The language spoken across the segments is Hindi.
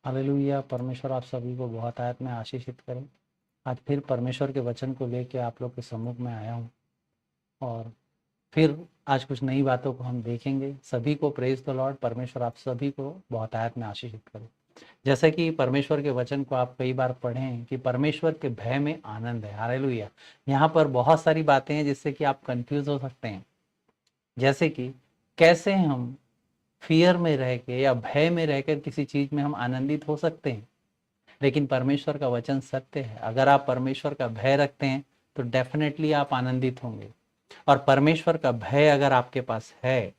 हालेलुया। परमेश्वर आप सभी को बहुत आयत में आशीषित करें। आज फिर परमेश्वर के वचन को लेके आप लोग के सम्मुख में आया हूँ और फिर आज कुछ नई बातों को हम देखेंगे। सभी को प्रेज द लॉर्ड। परमेश्वर आप सभी को बहुत आयत में आशीषित करें। जैसे कि परमेश्वर के वचन को आप कई बार पढ़े हैं कि परमेश्वर के भय में आनंद है। हालेलुया। यहाँ पर बहुत सारी बातें हैं जिससे कि आप कंफ्यूज हो सकते हैं। जैसे कि कैसे हम फियर में रह के या भय में रहकर किसी चीज में हम आनंदित हो सकते हैं। लेकिन परमेश्वर का वचन सत्य है। अगर आप परमेश्वर का भय रखते हैं तो डेफिनेटली आप आनंदित होंगे। और परमेश्वर का भय अगर आपके पास है,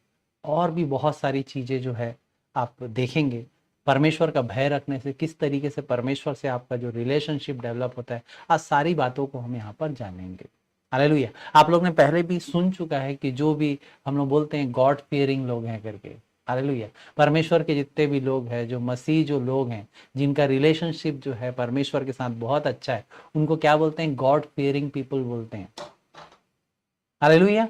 और भी बहुत सारी चीजें जो है आप देखेंगे परमेश्वर का भय रखने से किस तरीके से परमेश्वर से आपका जो रिलेशनशिप डेवलप होता है। आज सारी बातों को हम यहाँ पर जानेंगे। हालेलुया। आप लोग ने पहले भी सुन चुका है कि जो भी हम लोग बोलते हैं गॉड फियरिंग लोग हैं करके। हालेलुया। परमेश्वर के जितने भी लोग हैं, जो मसीह जो लोग हैं, जिनका रिलेशनशिप जो है परमेश्वर के साथ बहुत अच्छा है, उनको क्या बोलते हैं? गॉड फियरिंग पीपल बोलते हैं। हालेलुया।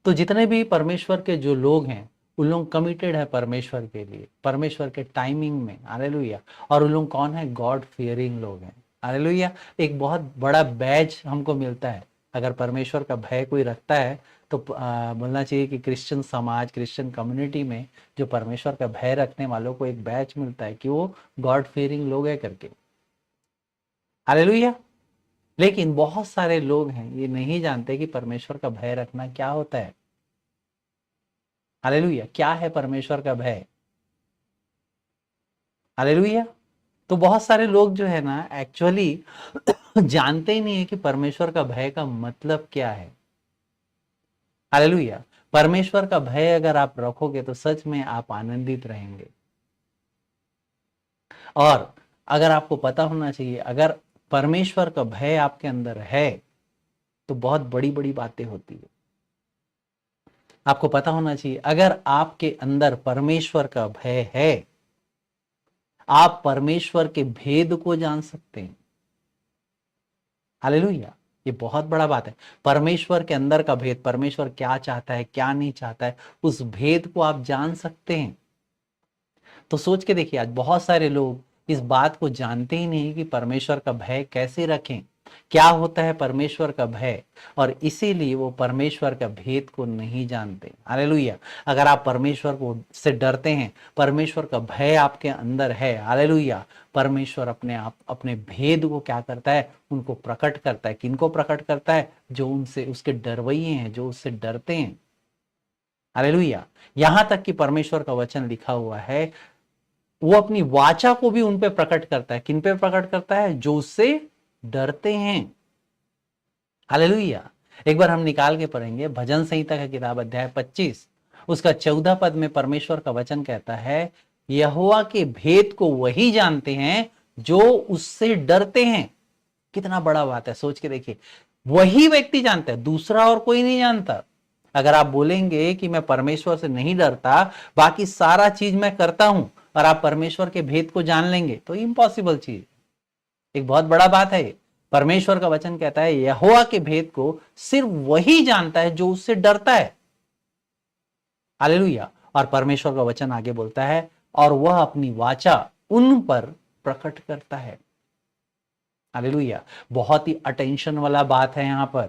तो जितने भी परमेश्वर के जो लोग हैं उन लोग कमिटेड है परमेश्वर के लिए, परमेश्वर के टाइमिंग में। हालेलुया। और उन लोग कौन है? गॉड फियरिंग लोग हैं। हालेलुया। एक बहुत बड़ा बैज हमको मिलता है अगर परमेश्वर का भय कोई रखता है तो बोलना चाहिए कि क्रिश्चियन समाज, क्रिश्चियन कम्युनिटी में जो परमेश्वर का भय रखने वालों को एक बैच मिलता है कि वो गॉड फियरिंग लोग है करके। हालेलुया। लेकिन बहुत सारे लोग हैं ये नहीं जानते कि परमेश्वर का भय रखना क्या होता है। हालेलुया। क्या है परमेश्वर का भय? हालेलुया। तो बहुत सारे लोग जो है ना एक्चुअली जानते ही नहीं है कि परमेश्वर का भय का मतलब क्या है। हालेलुया। परमेश्वर का भय अगर आप रखोगे तो सच में आप आनंदित रहेंगे। और अगर आपको पता होना चाहिए, अगर परमेश्वर का भय आपके अंदर है तो बहुत बड़ी बड़ी बातें होती है। आपको पता होना चाहिए, अगर आपके अंदर परमेश्वर का भय है, आप परमेश्वर के भेद को जान सकते हैं। हालेलुया। ये बहुत बड़ा बात है। परमेश्वर के अंदर का भेद, परमेश्वर क्या चाहता है क्या नहीं चाहता है, उस भेद को आप जान सकते हैं। तो सोच के देखिए, आज बहुत सारे लोग इस बात को जानते ही नहीं कि परमेश्वर का भय कैसे रखें, क्या होता है परमेश्वर का भय, और इसीलिए वो परमेश्वर का भेद को नहीं जानते। हालेलुया। अगर आप परमेश्वर को से डरते हैं, परमेश्वर का भय आपके अंदर है, हालेलुया, परमेश्वर अपने आप अपने भेद को क्या करता है? उनको प्रकट करता है। किनको प्रकट करता है? जो उनसे उसके डरवैये हैं, जो उससे डरते हैं। हालेलुया। यहां तक कि परमेश्वर का वचन लिखा हुआ है, वो अपनी वाचा को भी उन पे प्रकट करता है। किन पे प्रकट करता है? जो उससे डरते हैं। हालेलुया। एक बार हम निकाल के पढ़ेंगे भजन संहिता का किताब अध्याय 25 उसका 14 पद में परमेश्वर का वचन कहता है, यहोवा के भेद को वही जानते हैं जो उससे डरते हैं। कितना बड़ा बात है, सोच के देखिए। वही व्यक्ति जानता है, दूसरा और कोई नहीं जानता। अगर आप बोलेंगे कि मैं परमेश्वर से नहीं डरता, बाकी सारा चीज मैं करता हूं, और आप परमेश्वर के भेद को जान लेंगे, तो इम्पॉसिबल चीज। एक बहुत बड़ा बात है। परमेश्वर का वचन कहता है यहोवा के भेद को सिर्फ वही जानता है जो उससे डरता है। हालेलुया। और परमेश्वर का वचन आगे बोलता है, और वह अपनी वाचा उन पर प्रकट करता है। हालेलुया। बहुत ही अटेंशन वाला बात है यहां पर,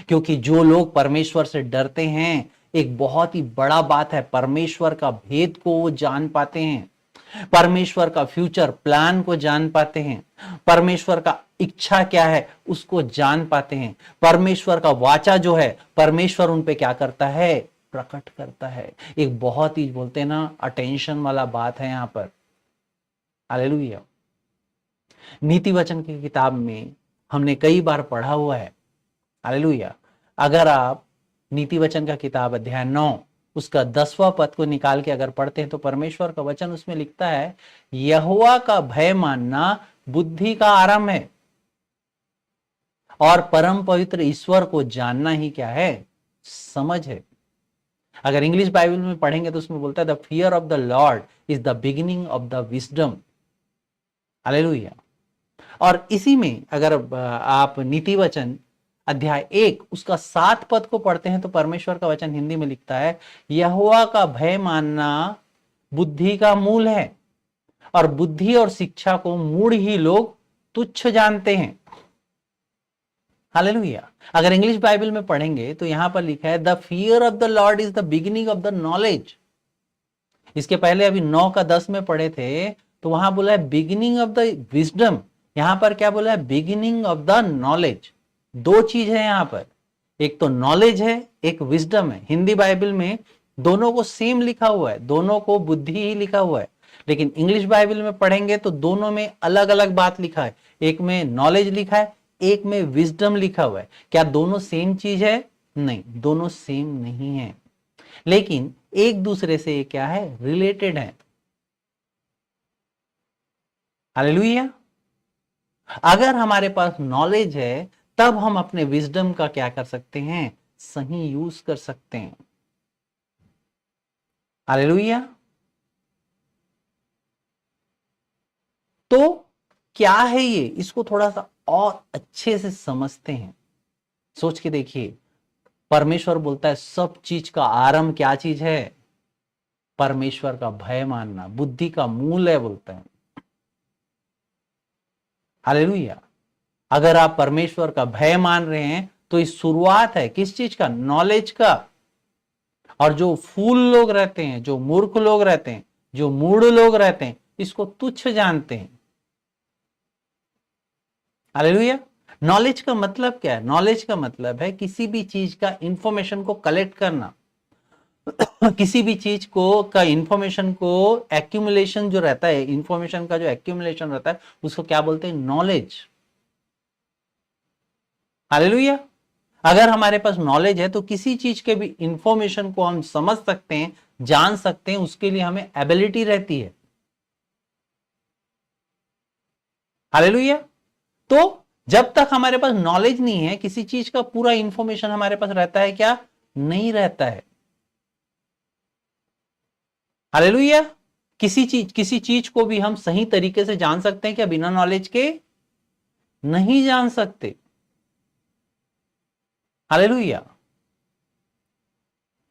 क्योंकि जो लोग परमेश्वर से डरते हैं, एक बहुत ही बड़ा बात है, परमेश्वर का भेद को वो जान पाते हैं, परमेश्वर का फ्यूचर प्लान को जान पाते हैं, परमेश्वर का इच्छा क्या है उसको जान पाते हैं। परमेश्वर का वाचा जो है, परमेश्वर उन पे क्या करता है? प्रकट करता है। एक बहुत ही बोलते हैं ना अटेंशन वाला बात है यहां पर। हालेलुया। नीति वचन की किताब में हमने कई बार पढ़ा हुआ है। हालेलुया। अगर आप नीति वचन का किताब अध्याय 9 उसका 10वां पद को निकाल के अगर पढ़ते हैं तो परमेश्वर का वचन उसमें लिखता है, यहोवा का भय मानना बुद्धि का आरंभ है, और परम पवित्र ईश्वर को जानना ही क्या है? समझ है। अगर इंग्लिश बाइबल में पढ़ेंगे तो उसमें बोलता है, the fear of the Lord is the beginning of the wisdom. Hallelujah. और इसी में अगर आप नीति वचन अध्याय 1 उसका 7 पद को पढ़ते हैं तो परमेश्वर का वचन हिंदी में लिखता है, यहोवा का भय मानना बुद्धि का मूल है, और बुद्धि और शिक्षा को मूढ़ ही लोग तुच्छ जानते हैं। हालेलुया। अगर इंग्लिश बाइबल में पढ़ेंगे तो यहां पर लिखा है the fear of the Lord is the beginning of the knowledge. इसके पहले अभी 9 का 10 में पढ़े थे तो वहां बोला है बिगिनिंग ऑफ द विजडम, यहां पर क्या बोला है बिगिनिंग ऑफ द नॉलेज। दो चीज है यहां पर, एक तो नॉलेज है एक विजडम है। हिंदी बाइबल में दोनों को सेम लिखा हुआ है, दोनों को बुद्धि ही लिखा हुआ है, लेकिन इंग्लिश बाइबल में पढ़ेंगे तो दोनों में अलग अलग बात लिखा है। एक में नॉलेज लिखा है, एक में विजडम लिखा हुआ है। क्या दोनों सेम चीज है? नहीं, दोनों सेम नहीं है, लेकिन एक दूसरे से ये क्या है, रिलेटेड है। हालेलुया। अगर हमारे पास नॉलेज है तब हम अपने विजडम का क्या कर सकते हैं, सही यूज कर सकते हैं। हालेलुया। तो क्या है ये, इसको थोड़ा सा और अच्छे से समझते हैं। सोच के देखिए, परमेश्वर बोलता है सब चीज का आरंभ क्या चीज है, परमेश्वर का भय मानना बुद्धि का मूल है बोलता है। हालेलुया। अगर आप परमेश्वर का भय मान रहे हैं तो इस शुरुआत है किस चीज का, नॉलेज का। और जो फूल लोग रहते हैं, जो मूर्ख लोग रहते हैं, जो मूढ़ लोग रहते हैं, इसको तुच्छ जानते हैं। हालेलुया। नॉलेज का मतलब क्या है, नॉलेज का मतलब है किसी भी चीज का इंफॉर्मेशन को कलेक्ट करना किसी भी चीज को का इंफॉर्मेशन को एक्यूमुलेशन जो रहता है, इंफॉर्मेशन का जो एक्यूमुलेशन रहता है उसको क्या बोलते हैं, नॉलेज। हालेलुया। अगर हमारे पास नॉलेज है तो किसी चीज के भी इंफॉर्मेशन को हम समझ सकते हैं, जान सकते हैं, उसके लिए हमें एबिलिटी रहती है। हालेलुया। तो जब तक हमारे पास नॉलेज नहीं है, किसी चीज का पूरा इंफॉर्मेशन हमारे पास रहता है क्या, नहीं रहता है। हालेलुया। किसी चीज को भी हम सही तरीके से जान सकते हैं क्या, बिना नॉलेज के नहीं जान सकते। हालेलुया।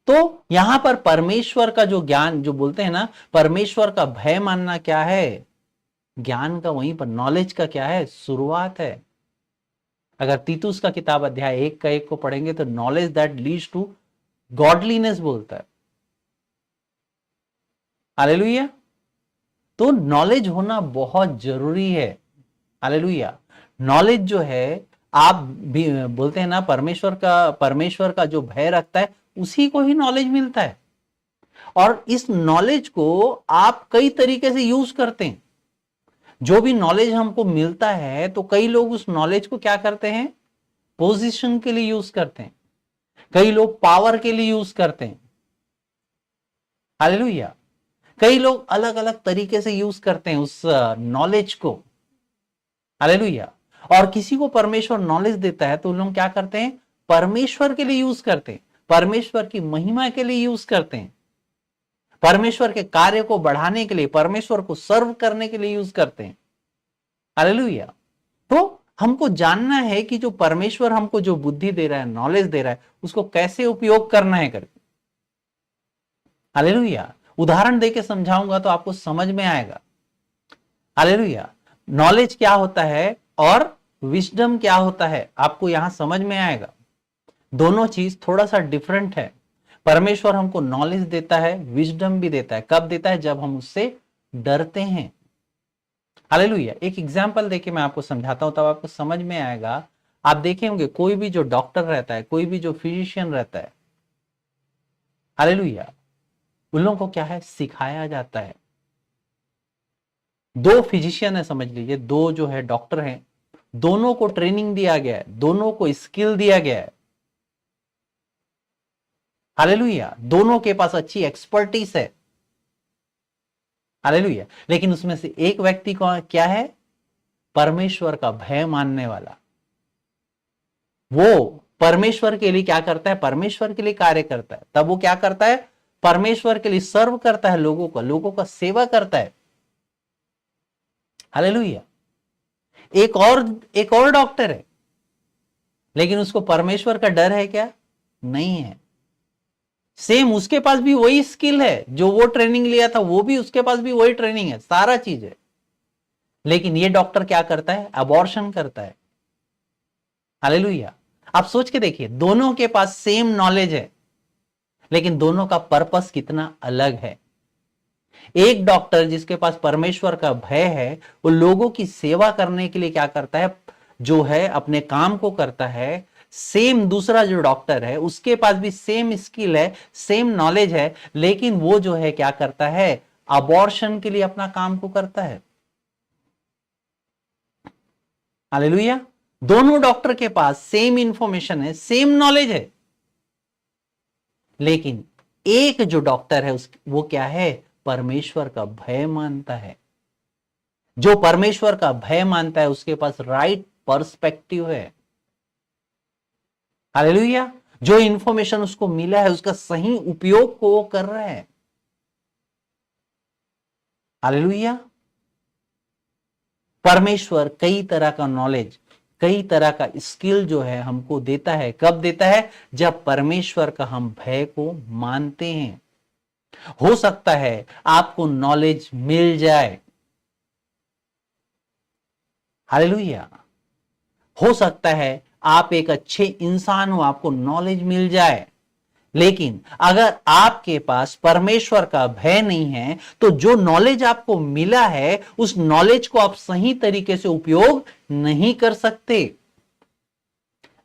तो यहां पर परमेश्वर का जो ज्ञान, जो बोलते हैं ना परमेश्वर का भय मानना क्या है, ज्ञान का वहीं पर, नॉलेज का क्या है, शुरुआत है। अगर तीतुस का किताब अध्याय 1 का 1 को पढ़ेंगे तो knowledge that leads to godliness बोलता है। हालेलुया। तो नॉलेज होना बहुत जरूरी है। हालेलुया। नॉलेज जो है, आप भी बोलते हैं ना परमेश्वर का जो भय रखता है उसी को ही नॉलेज मिलता है। और इस नॉलेज को आप कई तरीके से यूज करते हैं। जो भी नॉलेज हमको मिलता है तो कई लोग उस नॉलेज को क्या करते हैं, पोजीशन के लिए यूज करते हैं, कई लोग पावर के लिए यूज करते हैं। हालेलुया। कई लोग अलग अलग तरीके से यूज करते हैं उस नॉलेज को। हालेलुया। और किसी को परमेश्वर नॉलेज देता है तो उन लोग क्या करते हैं, परमेश्वर के लिए यूज करते हैं, परमेश्वर की महिमा के लिए यूज करते हैं, परमेश्वर के कार्य को बढ़ाने के लिए, परमेश्वर को सर्व करने के लिए यूज करते हैं। हालेलुया। तो हमको जानना है कि जो परमेश्वर हमको जो बुद्धि दे रहा है, नॉलेज दे रहा है, उसको कैसे उपयोग करना है करके। हालेलुया। उदाहरण देके समझाऊंगा तो आपको समझ में आएगा। हालेलुया। नॉलेज क्या होता है और विजडम क्या होता है, आपको यहां समझ में आएगा। दोनों चीज थोड़ा सा डिफरेंट है। परमेश्वर हमको नॉलेज देता है, विजडम भी देता है। कब देता है, जब हम उससे डरते हैं। हालेलुया। एक एग्जांपल देके मैं आपको समझाता हूं तब आपको समझ में आएगा। आप देखे होंगे कोई भी जो डॉक्टर रहता है, कोई भी जो फिजिशियन रहता है, हालेलुया, उन लोगों को क्या है, सिखाया जाता है। दो फिजिशियन है समझ लीजिए, दो जो है डॉक्टर हैं, दोनों को ट्रेनिंग दिया गया है, दोनों को स्किल दिया गया है। हालेलुया। दोनों के पास अच्छी एक्सपर्टीज है। हालेलुया। लेकिन उसमें से एक व्यक्ति को क्या है, परमेश्वर का भय मानने वाला। वो परमेश्वर के लिए क्या करता है, परमेश्वर के लिए कार्य करता है। तब वो क्या करता है, परमेश्वर के लिए सर्व करता है, लोगों का सेवा करता है। हालेलुया। एक और डॉक्टर है, लेकिन उसको परमेश्वर का डर है क्या, नहीं है। सेम उसके पास भी वही स्किल है, जो वो ट्रेनिंग लिया था वो भी उसके पास भी वही ट्रेनिंग है, सारा चीज है। लेकिन ये डॉक्टर क्या करता है? अबॉर्शन करता है। हालेलुया। आप सोच के देखिए, दोनों के पास सेम नॉलेज है, लेकिन दोनों का पर्पस कितना अलग है। एक डॉक्टर जिसके पास परमेश्वर का भय है, वो लोगों की सेवा करने के लिए क्या करता है, जो है अपने काम को करता है। सेम दूसरा जो डॉक्टर है उसके पास भी सेम स्किल है, सेम नॉलेज है, लेकिन वो जो है क्या करता है, अबॉर्शन के लिए अपना काम को करता है। हालेलुया। दोनों डॉक्टर के पास सेम इंफॉर्मेशन है, सेम नॉलेज है, लेकिन एक जो डॉक्टर है वो क्या है, परमेश्वर का भय मानता है। जो परमेश्वर का भय मानता है उसके पास राइट पर्सपेक्टिव है। हालेलुया। जो इंफॉर्मेशन उसको मिला है उसका सही उपयोग को वो कर रहा है। हालेलुया। परमेश्वर कई तरह का नॉलेज, कई तरह का स्किल जो है हमको देता है। कब देता है? जब परमेश्वर का हम भय को मानते हैं। हो सकता है आपको नॉलेज मिल जाए, हालेलुया। हो सकता है आप एक अच्छे इंसान हो, आपको नॉलेज मिल जाए, लेकिन अगर आपके पास परमेश्वर का भय नहीं है तो जो नॉलेज आपको मिला है उस नॉलेज को आप सही तरीके से उपयोग नहीं कर सकते।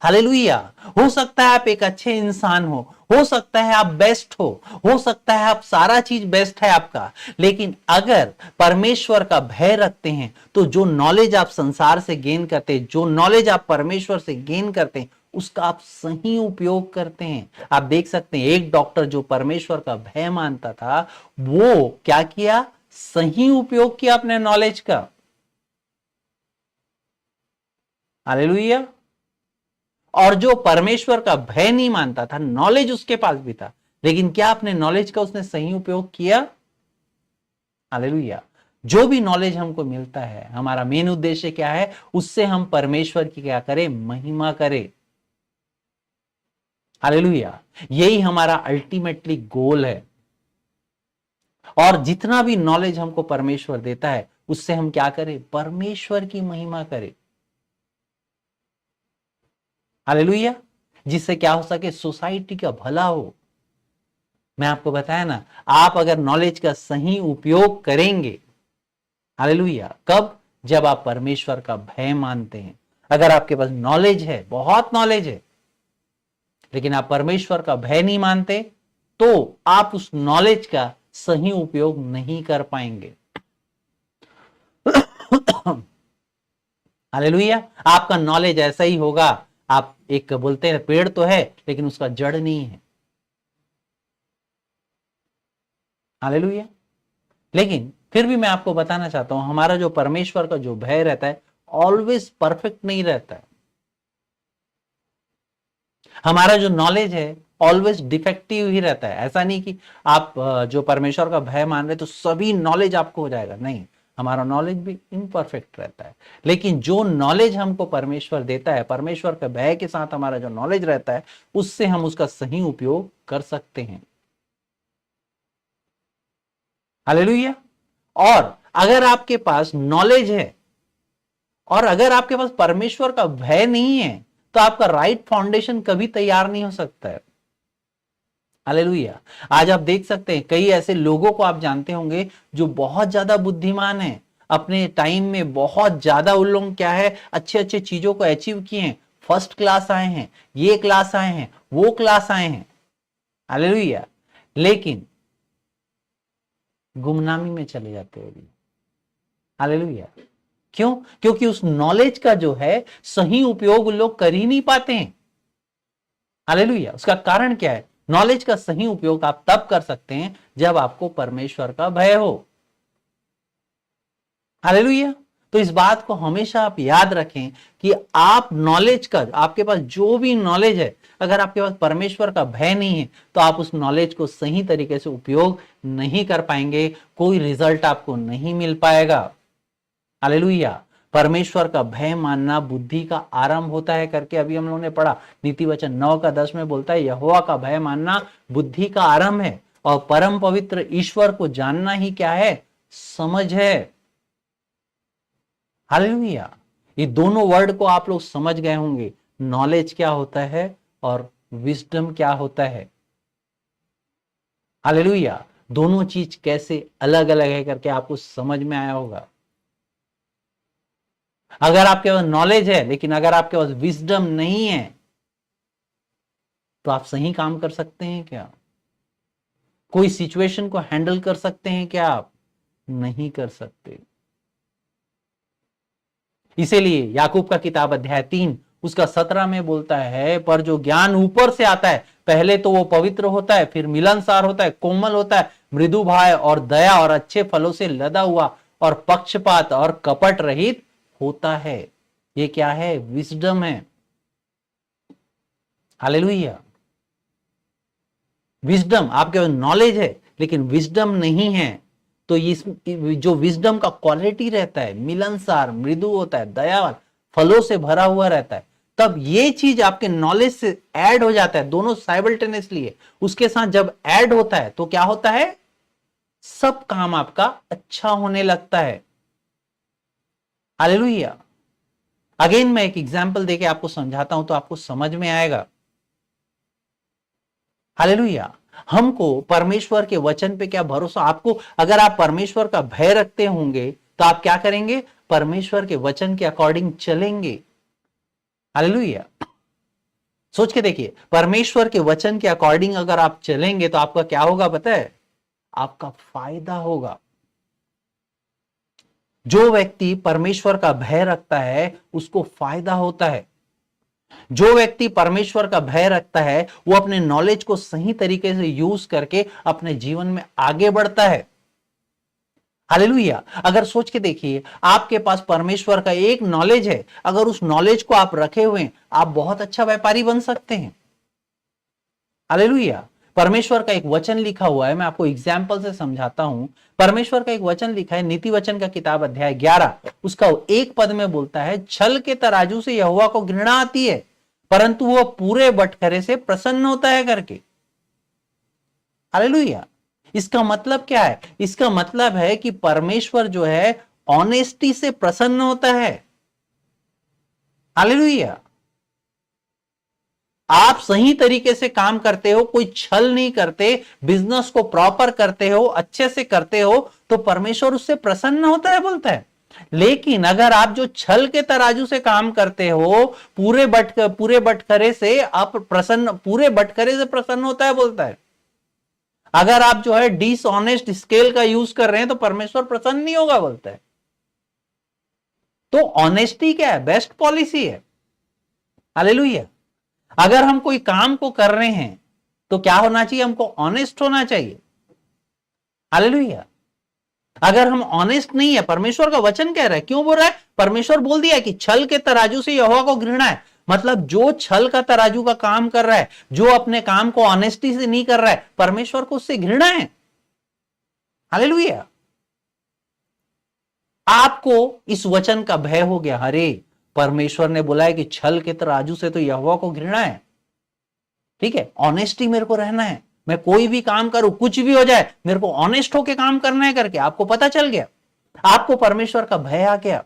हालेलुया। हो सकता है आप एक अच्छे इंसान हो सकता है आप बेस्ट हो सकता है आप सारा चीज बेस्ट है आपका, लेकिन अगर परमेश्वर का भय रखते हैं तो जो नॉलेज आप संसार से गेन करते हैं, जो नॉलेज आप परमेश्वर से गेन करते हैं, उसका आप सही उपयोग करते हैं। आप देख सकते हैं एक डॉक्टर जो परमेश्वर का भय मानता था, वो क्या किया, सही उपयोग किया अपने नॉलेज का। हालेलुया। और जो परमेश्वर का भय नहीं मानता था, नॉलेज उसके पास भी था, लेकिन क्या अपने नॉलेज का उसने सही उपयोग किया? हालेलुया। जो भी नॉलेज हमको मिलता है, हमारा मेन उद्देश्य क्या है, उससे हम परमेश्वर की क्या करें, महिमा करें। हालेलुया। यही हमारा अल्टीमेटली गोल है। और जितना भी नॉलेज हमको परमेश्वर देता है उससे हम क्या करें, परमेश्वर की महिमा करें। हालेलुया। जिससे क्या हो सके, सोसाइटी का भला हो। मैं आपको बताया ना, आप अगर नॉलेज का सही उपयोग करेंगे, हालेलुया, कब? जब आप परमेश्वर का भय मानते हैं। अगर आपके पास नॉलेज है, बहुत नॉलेज है, लेकिन आप परमेश्वर का भय नहीं मानते, तो आप उस नॉलेज का सही उपयोग नहीं कर पाएंगे। हालेलुया। आपका नॉलेज ऐसा ही होगा, आप एक बोलते हैं पेड़ तो है लेकिन उसका जड़ नहीं है। हालेलुया। लेकिन फिर भी मैं आपको बताना चाहता हूं, हमारा जो परमेश्वर का जो भय रहता है ऑलवेज परफेक्ट नहीं रहता है। हमारा जो नॉलेज है ऑलवेज डिफेक्टिव ही रहता है। ऐसा नहीं कि आप जो परमेश्वर का भय मान रहे तो सभी नॉलेज आपको हो जाएगा, नहीं, हमारा नॉलेज भी इम्परफेक्ट रहता है। लेकिन जो नॉलेज हमको परमेश्वर देता है, परमेश्वर के भय के साथ हमारा जो नॉलेज रहता है, उससे हम उसका सही उपयोग कर सकते हैं। हालेलुया। और अगर आपके पास नॉलेज है और अगर आपके पास परमेश्वर का भय नहीं है, तो आपका राइट फाउंडेशन कभी तैयार नहीं हो सकता है। हालेलुया। आज आप देख सकते हैं कई ऐसे लोगों को आप जानते होंगे जो बहुत ज्यादा बुद्धिमान है, अपने टाइम में बहुत ज्यादा उन लोग क्या है, अच्छे अच्छे चीजों को अचीव किए हैं, फर्स्ट क्लास आए हैं, ये क्लास आए हैं, वो क्लास आए हैं। हालेलुया। लेकिन गुमनामी में चले जाते हैं अभी। हालेलुया। क्यों? क्योंकि उस नॉलेज का जो है सही उपयोग लोग कर ही नहीं पाते हैं। हालेलुया। उसका कारण क्या है? नॉलेज का सही उपयोग आप तब कर सकते हैं जब आपको परमेश्वर का भय हो। हालेलुया। तो इस बात को हमेशा आप याद रखें कि आप नॉलेज का, आपके पास जो भी नॉलेज है, अगर आपके पास परमेश्वर का भय नहीं है तो आप उस नॉलेज को सही तरीके से उपयोग नहीं कर पाएंगे, कोई रिजल्ट आपको नहीं मिल पाएगा। हालेलुया। परमेश्वर का भय मानना बुद्धि का आरंभ होता है करके अभी हम लोगों ने पढ़ा। नीति वचन 9:10 में बोलता है यहोवा का भय मानना बुद्धि का आरंभ है और परम पवित्र ईश्वर को जानना ही क्या है? समझ है। हालेलुया। ये दोनों वर्ड को आप लोग समझ गए होंगे, नॉलेज क्या होता है और विजडम क्या होता है। हालेलुया। दोनों चीज कैसे अलग अलग है करके आपको समझ में आया होगा। अगर आपके पास नॉलेज है लेकिन अगर आपके पास विजडम नहीं है तो आप सही काम कर सकते हैं क्या? कोई सिचुएशन को हैंडल कर सकते हैं क्या? आप नहीं कर सकते। इसीलिए याकूब का किताब अध्याय 3 उसका 17 में बोलता है, पर जो ज्ञान ऊपर से आता है पहले तो वो पवित्र होता है, फिर मिलनसार होता है, कोमल होता है, मृदु भाव और दया और अच्छे फलों से लदा हुआ और पक्षपात और कपट रहित होता है। ये क्या है? विजडम है। हालेलुया। विजडम, आपके नॉलेज है लेकिन विजडम नहीं है तो इस जो विजडम का क्वालिटी रहता है, मिलनसार, मृदु होता है, दयावान, फलों से भरा हुआ रहता है, तब ये चीज आपके नॉलेज से ऐड हो जाता है। दोनों साइमल्टेनियसली है। उसके साथ जब ऐड होता है तो क्या होता है? सब काम आपका अच्छा होने लगता है। हालेलुया। अगेन मैं एक एग्जांपल देके आपको समझाता हूं तो आपको समझ में आएगा। हालेलुया। हमको परमेश्वर के वचन पे क्या भरोसा? आपको अगर आप परमेश्वर का भय रखते होंगे तो आप क्या करेंगे? परमेश्वर के वचन के अकॉर्डिंग चलेंगे। हालेलुया। सोच के देखिए, परमेश्वर के वचन के अकॉर्डिंग अगर आप चलेंगे तो आपका क्या होगा पता है? आपका फायदा होगा। जो व्यक्ति परमेश्वर का भय रखता है उसको फायदा होता है। जो व्यक्ति परमेश्वर का भय रखता है वो अपने नॉलेज को सही तरीके से यूज करके अपने जीवन में आगे बढ़ता है। हालेलुया। अगर सोच के देखिए, आपके पास परमेश्वर का एक नॉलेज है, अगर उस नॉलेज को आप रखे हुए हैं, आप बहुत अच्छा व्यापारी बन सकते हैं। हालेलुया। परमेश्वर का एक वचन लिखा हुआ है, मैं आपको एग्जाम्पल से समझाता हूं। परमेश्वर का एक वचन लिखा है, नीति वचन का किताब अध्याय 11 उसका 1 पद में बोलता है, छल के तराजू से यहोवा को घृणा आती है परंतु वह पूरे बटखरे से प्रसन्न होता है करके। हालेलुया। इसका मतलब क्या है? इसका मतलब है कि परमेश्वर जो है ऑनेस्टी से प्रसन्न होता है। हालेलुया। आप सही तरीके से काम करते हो, कोई छल नहीं करते, बिजनेस को प्रॉपर करते हो, अच्छे से करते हो तो परमेश्वर उससे प्रसन्न होता है बोलता है। लेकिन अगर आप जो छल के तराजू से काम करते हो, पूरे बटखरे से आप पूरे बटखरे से प्रसन्न होता है बोलता है। अगर आप जो है डिसऑनेस्ट स्केल का यूज कर रहे हैं तो परमेश्वर प्रसन्न नहीं होगा बोलता है। तो ऑनेस्टी क्या है? बेस्ट पॉलिसी है। हालेलुया। अगर हम कोई काम को कर रहे हैं तो क्या होना चाहिए? हमको ऑनेस्ट होना चाहिए। हालेलुया। अगर हम ऑनेस्ट नहीं है, परमेश्वर का वचन कह रहा है, क्यों बोल रहा है? परमेश्वर बोल दिया कि छल के तराजू से यहोवा को घृणा है। मतलब जो छल का तराजू का काम कर रहा है, जो अपने काम को ऑनेस्टी से नहीं कर रहा है, परमेश्वर को उससे घृणा है। हालेलुया। आपको इस वचन का भय हो गया, अरे परमेश्वर ने बोला है कि छल के तराजू से तो यहोवा को घृणा है। ठीक है, ऑनेस्टी मेरे को रहना है, मैं कोई भी काम करूं, कुछ भी हो जाए, मेरे को ऑनेस्ट होके काम करना है करके आपको पता चल गया, आपको परमेश्वर का भय आ गया।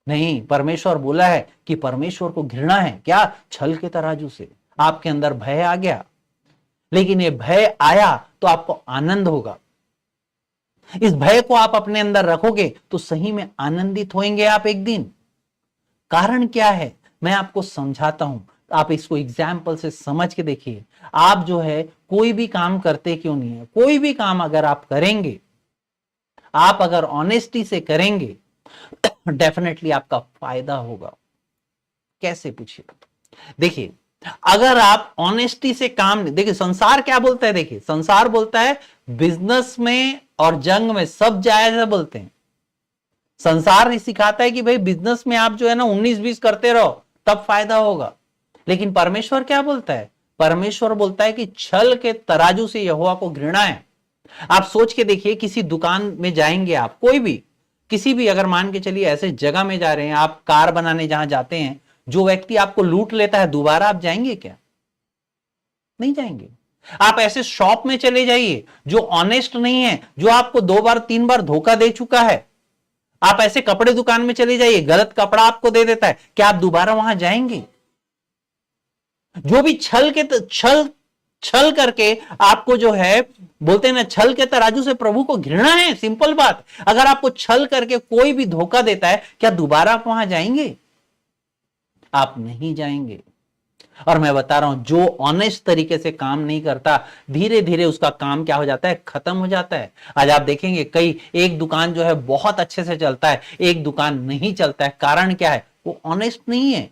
नहीं, परमेश्वर बोला है कि परमेश्वर को घृणा है क्या? छल के तराजू से। आपके अंदर भय आ गया, लेकिन ये भय आया तो आपको आनंद होगा। इस भय को आप अपने अंदर रखोगे तो सही में आनंदित होंगे आप एक दिन। कारण क्या है मैं आपको समझाता हूं, आप इसको एग्जाम्पल से समझ के देखिए। आप जो है कोई भी काम करते क्यों नहीं है, कोई भी काम अगर आप करेंगे, आप अगर ऑनेस्टी से करेंगे डेफिनेटली आपका फायदा होगा। कैसे पूछिए? देखिए, अगर आप ऑनेस्टी से काम नहीं, देखिए संसार क्या बोलता है, देखिए संसार बोलता है बिजनेस में और जंग में सब जायज है बोलते हैं। संसार ही सिखाता है कि भाई बिजनेस में आप जो है ना 19-20 करते रहो तब फायदा होगा। लेकिन परमेश्वर क्या बोलता है? परमेश्वर बोलता है कि छल के तराजू से यहोवा को घृणा है। आप सोच के देखिए, किसी दुकान में जाएंगे आप, कोई भी किसी भी, अगर मान के चलिए ऐसे जगह में जा रहे हैं, आप कार बनाने जहां जाते हैं, जो व्यक्ति आपको लूट लेता है, दोबारा आप जाएंगे क्या? नहीं जाएंगे। आप ऐसे शॉप में चले जाइए जो ऑनेस्ट नहीं है, जो आपको 2 बार 3 बार धोखा दे चुका है। आप ऐसे कपड़े दुकान में चले जाइए, गलत कपड़ा आपको दे देता है, क्या आप दोबारा वहां जाएंगे? जो भी छल करके आपको जो है, बोलते हैं ना, छल के तराजू से प्रभु को घृणा है। सिंपल बात, अगर आपको छल करके कोई भी धोखा देता है, क्या दोबारा आप वहां जाएंगे? आप नहीं जाएंगे। और मैं बता रहा हूं, जो ऑनेस्ट तरीके से काम नहीं करता, धीरे धीरे उसका काम क्या हो जाता है? खत्म हो जाता है। आज आप देखेंगे कई, एक दुकान जो है बहुत अच्छे से चलता है, एक दुकान नहीं चलता है। कारण क्या है? वो ऑनेस्ट नहीं है।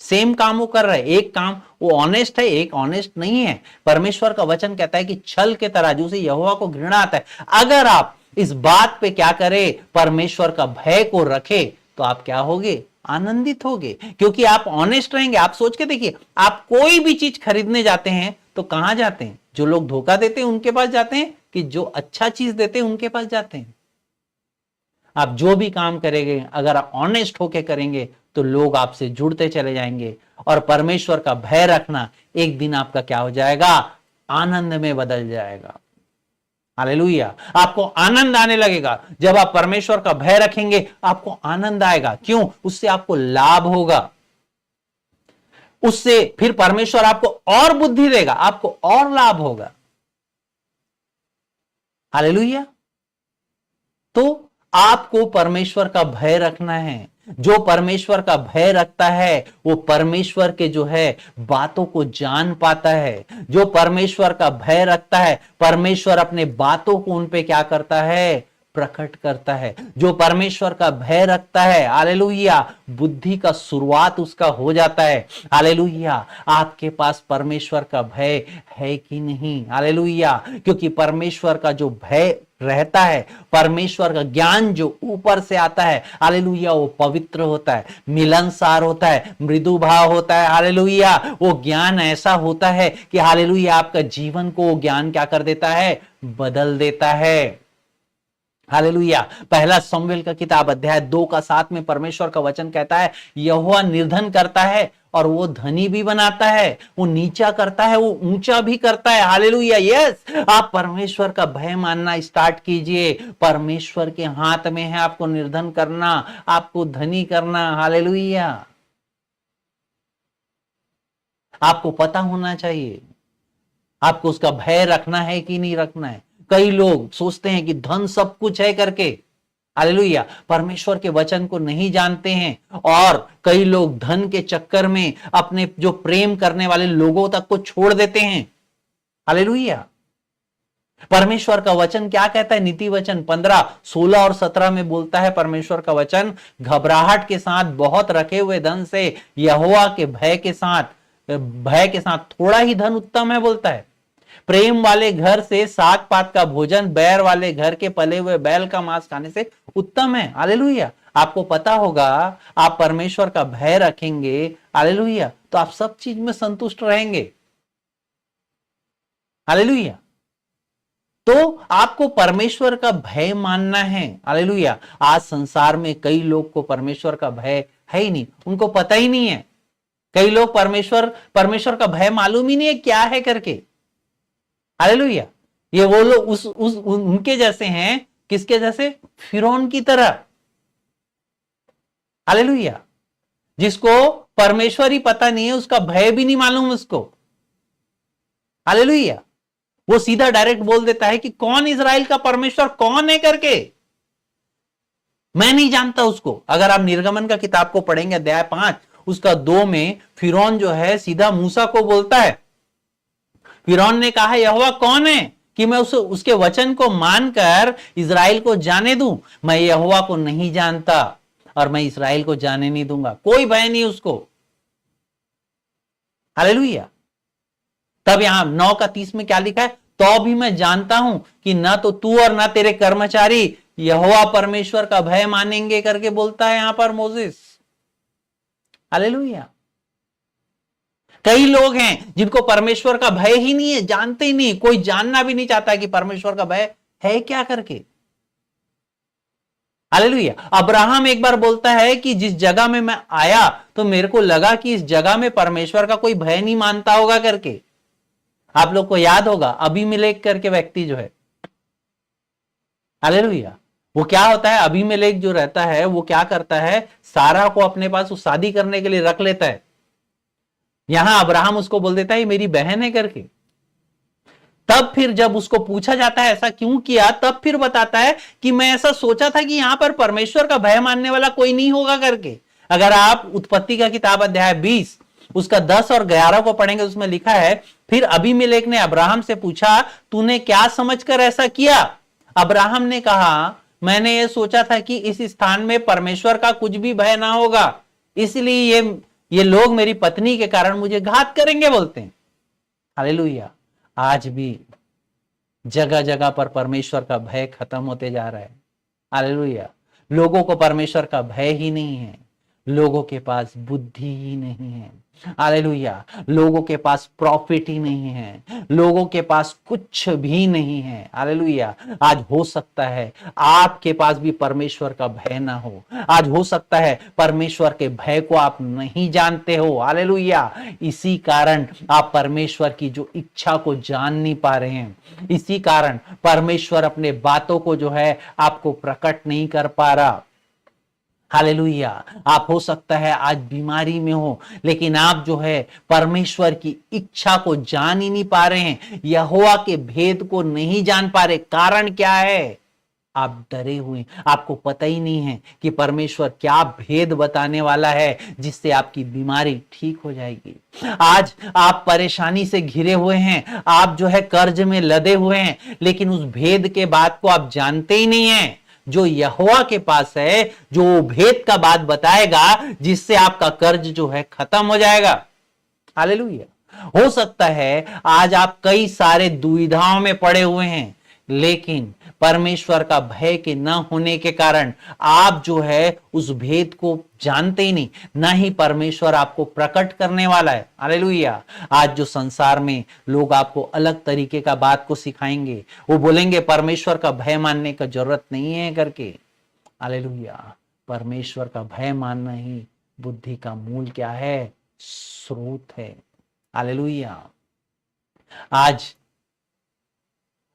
सेम काम वो कर रहा है, एक काम वो ऑनेस्ट है, एक ऑनेस्ट नहीं है। परमेश्वर का वचन कहता है कि छल के तराजू से यहोवा को घृणा आता है। अगर आप इस बात पे क्या करें? परमेश्वर का भय को रखे, तो आप क्या होगे? आनंदित होगे, क्योंकि आप ऑनेस्ट रहेंगे। आप सोच के देखिए, आप कोई भी चीज खरीदने जाते हैं तो कहां जाते हैं? जो लोग धोखा देते हैं उनके पास जाते हैं, कि जो अच्छा चीज देते हैं उनके पास जाते हैं? आप जो भी काम करेंगे, अगर आप ऑनेस्ट होके करेंगे, तो लोग आपसे जुड़ते चले जाएंगे। और परमेश्वर का भय रखना एक दिन आपका क्या हो जाएगा? आनंद में बदल जाएगा। हालेलुया। आपको आनंद आने लगेगा जब आप परमेश्वर का भय रखेंगे। आपको आनंद आएगा। क्यों? उससे आपको लाभ होगा। उससे फिर परमेश्वर आपको और बुद्धि देगा, आपको और लाभ होगा। हालेलुया। तो आपको परमेश्वर का भय रखना है। जो परमेश्वर का भय रखता है वो परमेश्वर के जो है बातों को जान पाता है। जो परमेश्वर का भय रखता है, परमेश्वर अपने बातों को उन पे क्या करता है? प्रकट करता है। जो परमेश्वर का भय रखता है, हालेलुया, बुद्धि का शुरुआत उसका हो जाता है। हालेलुया। आपके पास परमेश्वर का भय है कि नहीं? हालेलुया। क्योंकि परमेश्वर का जो भय रहता है, परमेश्वर का ज्ञान जो ऊपर से आता है, हालेलुया, वो पवित्र होता है, मिलनसार होता है, मृदु भाव होता है। हालेलुया। वो ज्ञान ऐसा होता है कि हालेलुया, आपका जीवन को वो ज्ञान क्या कर देता है? बदल देता है। हालेलुया। पहला शमूएल का किताब अध्याय 2:7 में परमेश्वर का वचन कहता है, यहोवा निर्धन करता है और वो धनी भी बनाता है, वो नीचा करता है, वो ऊंचा भी करता है। हालेलुया। यस, आप परमेश्वर का भय मानना स्टार्ट कीजिए। परमेश्वर के हाथ में है आपको निर्धन करना, आपको धनी करना। हालेलुया। आपको पता होना चाहिए आपको उसका भय रखना है कि नहीं रखना है। कई लोग सोचते हैं कि धन सब कुछ है करके, हालेलुया, परमेश्वर के वचन को नहीं जानते हैं। और कई लोग धन के चक्कर में अपने जो प्रेम करने वाले लोगों तक को छोड़ देते हैं। हालेलुया। परमेश्वर का वचन क्या कहता है? नीति वचन 15, 16 और 17 में बोलता है परमेश्वर का वचन, घबराहट के साथ बहुत रखे हुए धन से यहोवा के भय के साथ थोड़ा ही धन उत्तम है, बोलता है। प्रेम वाले घर से साग पात का भोजन बैर वाले घर के पले हुए बैल का मांस खाने से उत्तम है। हालेलुया। आपको पता होगा, आप परमेश्वर का भय रखेंगे, हालेलुया, तो आप सब चीज में संतुष्ट रहेंगे। हालेलुया। तो आपको परमेश्वर का भय मानना है। हालेलुया। आज संसार में कई लोग को परमेश्वर का भय है ही नहीं, उनको पता ही नहीं है। कई लोग परमेश्वर का भय मालूम ही नहीं है क्या है करके। हालेलुया। ये वो लोग उनके जैसे हैं, किसके जैसे? फिरौन की तरह। हालेलुया। जिसको परमेश्वर ही पता नहीं है, उसका भय भी नहीं मालूम उसको। हालेलुया। वो सीधा डायरेक्ट बोल देता है कि कौन इजराइल का परमेश्वर कौन है करके, मैं नहीं जानता उसको। अगर आप निर्गमन का किताब को पढ़ेंगे अध्याय 5 उसका 2 में, फिरौन जो है सीधा मूसा को बोलता है। फिरौन ने कहा, यहोवा कौन है कि मैं उसके वचन को मानकर इजराइल को जाने दूं? मैं यहोवा को नहीं जानता और मैं इजराइल को जाने नहीं दूंगा। कोई भय नहीं उसको। हालेलुया। तब यहां 9:30 में क्या लिखा है? तो भी मैं जानता हूं कि ना तो तू और ना तेरे कर्मचारी यहोवा परमेश्वर का भय मानेंगे करके बोलता है यहां पर मोसेस। हालेलुया। कई लोग हैं जिनको परमेश्वर का भय ही नहीं है, जानते ही नहीं, कोई जानना भी नहीं चाहता कि परमेश्वर का भय है क्या करके। हालेलुया। अब्राहम एक बार बोलता है कि जिस जगह में मैं आया तो मेरे को लगा कि इस जगह में परमेश्वर का कोई भय नहीं मानता होगा करके। आप लोग को याद होगा अबीमेलेक करके व्यक्ति जो है, हालेलुया, वो क्या होता है, अबीमेलेक जो रहता है वो क्या करता है, सारा को अपने पास शादी करने के लिए रख लेता है। यहां अब्राहम उसको बोल देता है मेरी बहन है करके। तब फिर जब उसको पूछा जाता है ऐसा क्यों किया, तब फिर बताता है कि मैं ऐसा सोचा था कि यहां पर परमेश्वर का भय मानने वाला कोई नहीं होगा करके। अगर आप उत्पत्ति का किताब अध्याय 20 उसका 10 और 11 को पढ़ेंगे, उसमें लिखा है फिर अबीमेलेक ने अब्राहम से पूछा तूने क्या समझकर ऐसा किया। अब्राहम ने कहा मैंने ये सोचा था कि इस स्थान में परमेश्वर का कुछ भी भय ना होगा, इसलिए ये लोग मेरी पत्नी के कारण मुझे घात करेंगे बोलते हैं। हालेलुया। आज भी जगह जगह पर परमेश्वर का भय खत्म होते जा रहा है। हालेलुया। लोगों को परमेश्वर का भय ही नहीं है, लोगों के पास बुद्धि ही नहीं है। हालेलुया। लोगों के पास प्रॉफिट ही नहीं है, लोगों के पास कुछ भी नहीं है। हालेलुया। आज हो सकता है आपके पास भी परमेश्वर का भय ना हो, आज हो सकता है परमेश्वर के भय को आप नहीं जानते हो। हालेलुया। इसी कारण आप परमेश्वर की जो इच्छा को जान नहीं पा रहे हैं, इसी कारण परमेश्वर अपने बातों को जो है आपको प्रकट नहीं कर पा रहा। हालेलुया। आप हो सकता है आज बीमारी में हो, लेकिन आप जो है परमेश्वर की इच्छा को जान ही नहीं पा रहे हैं, यहोवा के भेद को नहीं जान पा रहे। कारण क्या है, आप डरे हुए, आपको पता ही नहीं है कि परमेश्वर क्या भेद बताने वाला है जिससे आपकी बीमारी ठीक हो जाएगी। आज आप परेशानी से घिरे हुए हैं, आप जो है कर्ज में लदे हुए हैं, लेकिन उस भेद के बात को आप जानते ही नहीं है जो यहोवा के पास है, जो भेद का बात बताएगा जिससे आपका कर्ज जो है खत्म हो जाएगा। हालेलुया। हो सकता है आज आप कई सारे दुविधाओं में पड़े हुए हैं, लेकिन परमेश्वर का भय के न होने के कारण आप जो है उस भेद को जानते ही नहीं, ना ही परमेश्वर आपको प्रकट करने वाला है। हालेलुया। आज जो संसार में लोग आपको अलग तरीके का बात को सिखाएंगे, वो बोलेंगे परमेश्वर का भय मानने का जरूरत नहीं है करके। हालेलुया। परमेश्वर का भय मानना ही बुद्धि का मूल क्या है, स्रोत है। हालेलुया। आज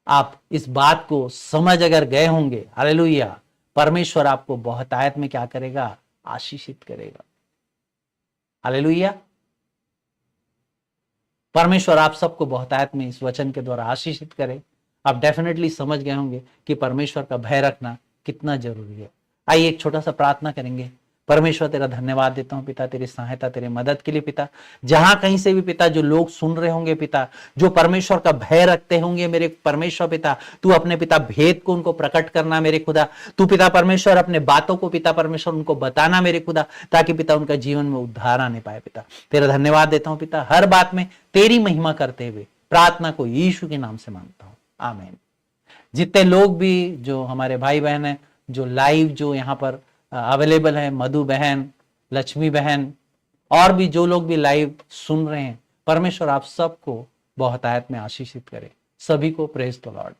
आप इस बात को समझ अगर गए होंगे, हालेलुया, परमेश्वर आपको बहुतायत में क्या करेगा, आशीषित करेगा। हालेलुया। परमेश्वर आप सबको बहुतायत में इस वचन के द्वारा आशीषित करे। आप डेफिनेटली समझ गए होंगे कि परमेश्वर का भय रखना कितना जरूरी है। आइए एक छोटा सा प्रार्थना करेंगे। परमेश्वर तेरा धन्यवाद देता हूं पिता, तेरी सहायता तेरी मदद के लिए पिता। जहां कहीं से भी पिता जो लोग सुन रहे होंगे पिता, जो परमेश्वर का भय रखते होंगे मेरे परमेश्वर पिता, तू अपने पिता भेद को उनको प्रकट करना मेरे खुदा। तू पिता परमेश्वर अपने बातों को पिता परमेश्वर उनको बताना मेरे खुदा, ताकि पिता उनका जीवन में उद्धार आने पाए पिता। तेरा धन्यवाद देता हूं पिता, हर बात में तेरी महिमा करते हुए प्रार्थना को यीशु के नाम से मांगता हूं, आमीन। जितने लोग भी जो हमारे भाई बहन है जो लाइव जो यहाँ पर अवेलेबल है, मधु बहन, लक्ष्मी बहन, और भी जो लोग भी लाइव सुन रहे हैं, परमेश्वर आप सबको बहुतायत में आशीषित करे। सभी को प्रेज द लॉर्ड।